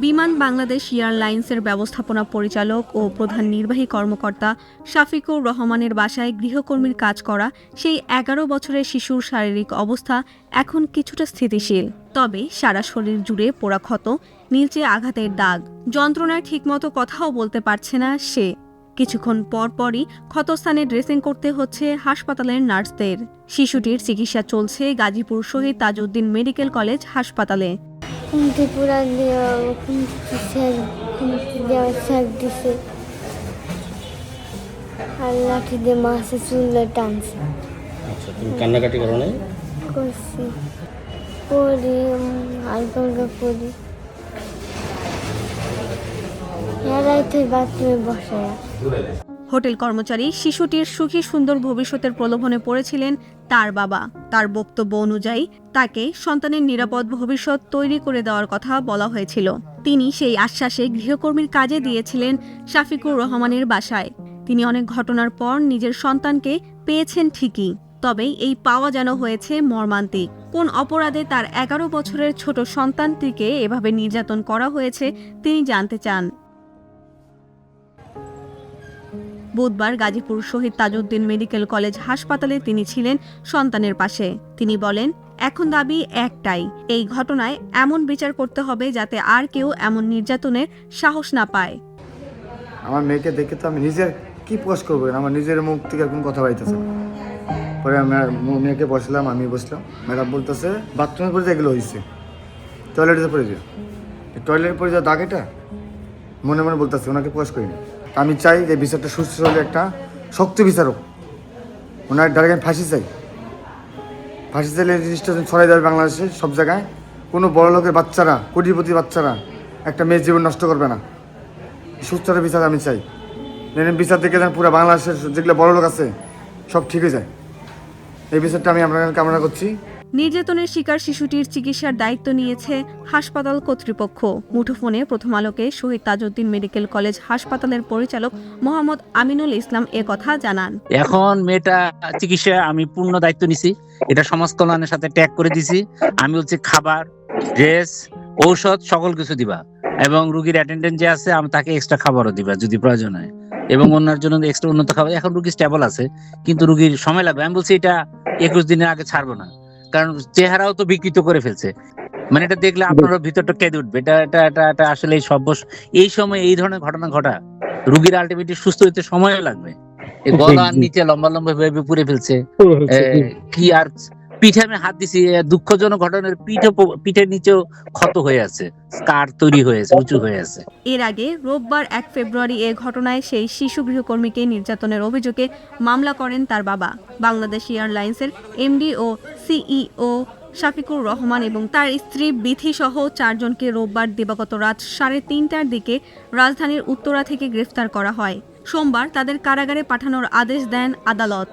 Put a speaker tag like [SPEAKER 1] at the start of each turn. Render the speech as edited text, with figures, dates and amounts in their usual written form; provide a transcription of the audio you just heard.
[SPEAKER 1] বিমান বাংলাদেশ এয়ারলাইন্সের ব্যবস্থাপনা পরিচালক ও প্রধান নির্বাহী কর্মকর্তা শাফিকুর রহমানের বাসায় গৃহকর্মীর কাজ করা সেই ১১ বছরের শিশুর শারীরিক অবস্থা এখন কিছুটা স্থিতিশীল। তবে সারা শরীর জুড়ে পোড়া ক্ষত, নীলচে আঘাতের দাগ, যন্ত্রণায় ঠিকমতো কথাও বলতে পারছে না সে। কিছুক্ষণ পরপরই ক্ষতস্থানে ড্রেসিং করতে হচ্ছে হাসপাতালের নার্সদের। শিশুটির চিকিৎসা চলছে গাজীপুর শহীদ তাজউদ্দিন মেডিকেল কলেজ হাসপাতালে।
[SPEAKER 2] পুরা দিছে আর লাঠি দিয়ে মাছে চুলে টানছে।
[SPEAKER 3] আচ্ছা, তুমি কান্নাকাটি করো নাই?
[SPEAKER 2] করছি, পড়ি, হালকা হালকা পড়ি। রাইতে বাথরুমে বসায়।
[SPEAKER 1] হোটেল কর্মচারী শিশুটির সুখী সুন্দর ভবিষ্যতের প্রলোভনে পড়েছিলেন তার বাবা। তার বক্তব্য অনুযায়ী তাকে সন্তানের নিরাপদ ভবিষ্যৎ তৈরি করে দেওয়ার কথা বলা হয়েছিল। তিনি সেই আশ্বাসে গৃহকর্মীর কাজে দিয়েছিলেন শাফিকুর রহমানের বাসায়। তিনি অনেক ঘটনার পর নিজের সন্তানকে পেয়েছেন ঠিকই, তবে এই পাওয়া যেন হয়েছে মর্মান্তিক। কোন অপরাধে তার ১১ বছরের ছোট সন্তানটিকে এভাবে নির্যাতন করা হয়েছে তিনি জানতে চান। বুধবার গাজীপুর শহীদ তাজউদ্দিন মেডিকেল কলেজ হাসপাতালে তিনি ছিলেন সন্তানের পাশে। তিনি বলেন, এখন দাবি একটাই, এই ঘটনায় এমন বিচার করতে হবে যাতে আর কেউ এমন নির্যাতনের সাহস না পায়।
[SPEAKER 4] আমার মেয়েকে দেখে তো আমি নিজের কি পোস্ট করবো, আমার নিজের মুখ থেকে কোনো কথা পাইতেছে না। পরে আমার মেয়েকে বসলাম, আমি বসলাম, ম্যাডাম বলতেছে বাথরুমে পড়ে এগুলো হয়েছে, টয়লেটে পড়ে যায়, টয়লেটে পড়ে যাওয়া দাগ, এটা মনে মনে বলতেছে, ওনাকে পোস্ট করিনি। আমি চাই যে বিচারটা সুস্থ হলে একটা শক্ত বিচারক, ওনার ডাইরেক্ট আমি ফাঁসি চাই। ফাঁসি চাইলে এই জিনিসটা ছড়াই যাবে বাংলাদেশে সব জায়গায়। কোনো বড় লোকের বাচ্চারা, কোটিপতি বাচ্চারা একটা মেয়ের জীবন নষ্ট করবে না। সুস্থ একটা বিচার আমি চাই। বিচার থেকে যেন পুরো বাংলাদেশের যেগুলো বড় লোক আছে সব ঠিক হয়ে যায়। এই বিচারটা আমি আপনার কামনা করছি।
[SPEAKER 1] নির্যাতনের শিকার শিশুটির চিকিৎসার দায়িত্ব নিয়েছে হাসপাতাল কর্তৃপক্ষ। মুঠোফোনে প্রথম আলোকে শহীদ তাজউদ্দিন মেডিকেল কলেজ হাসপাতালের পরিচালক মোহাম্মদ আমিনুল ইসলাম কথা জানান।
[SPEAKER 5] এখন মেয়েটা চিকিৎসা আমি পূর্ণ দায়িত্ব নিছি, এটা সমাজ কল্যাণের সাথে ট্যাগ করে দিছি। আমি বলছি খাবার, ড্রেস, ঔষধ সকল কিছু দিবা, এবং রুগীর অ্যাটেন্ডেন্ট যে আছে আমি তাকে এক্সট্রা খাবারও দিবা যদি প্রয়োজন হয়, এবং অন্যার জন্য এক্সট্রা উন্নত খাবার। এখন রুগী স্টেবল আছে, কিন্তু রুগীর সময় লাগবে। আমি বলছি এটা 21 দিনের আগে ছাড়বো না, কারণ চেহারাও তো বিকৃত করে ফেলছে। মানে এটা দেখলে আপনার ভিতরটা কেঁদে উঠবে। এটা এটা এটা এটা আসলে এই সময় এই ধরনের ঘটনা ঘটা, রুগীর আলটিমেটলি সুস্থ হতে সময়ও লাগবে। গলার নিচে লম্বা লম্বা ভাবে পুড়ে ফেলছে, কি আর পিঠে আমি হাত দিছি, দুঃখজনক ঘটনার পিঠের নিচেও ক্ষত হয়ে আছে, স্কার তৈরি হয়েছে, উঁচু হয়ে আছে।
[SPEAKER 1] এর আগে রোববার ১ ফেব্রুয়ারি এ ঘটনায় সেই শিশু গৃহকর্মীকে নির্যাতনের অভিযোগে মামলা করেন তার বাবা। বাংলাদেশ এয়ারলাইন্সের এমডি ও সিইও শাফিকুর রহমান এবং তার স্ত্রী বিথি সহ ৪ জনকে রোববার দিবাগত রাত ৩:৩০টার দিকে রাজধানীর উত্তরা থেকে গ্রেফতার করা হয়। সোমবার তাদের কারাগারে পাঠানোর আদেশ দেন আদালত।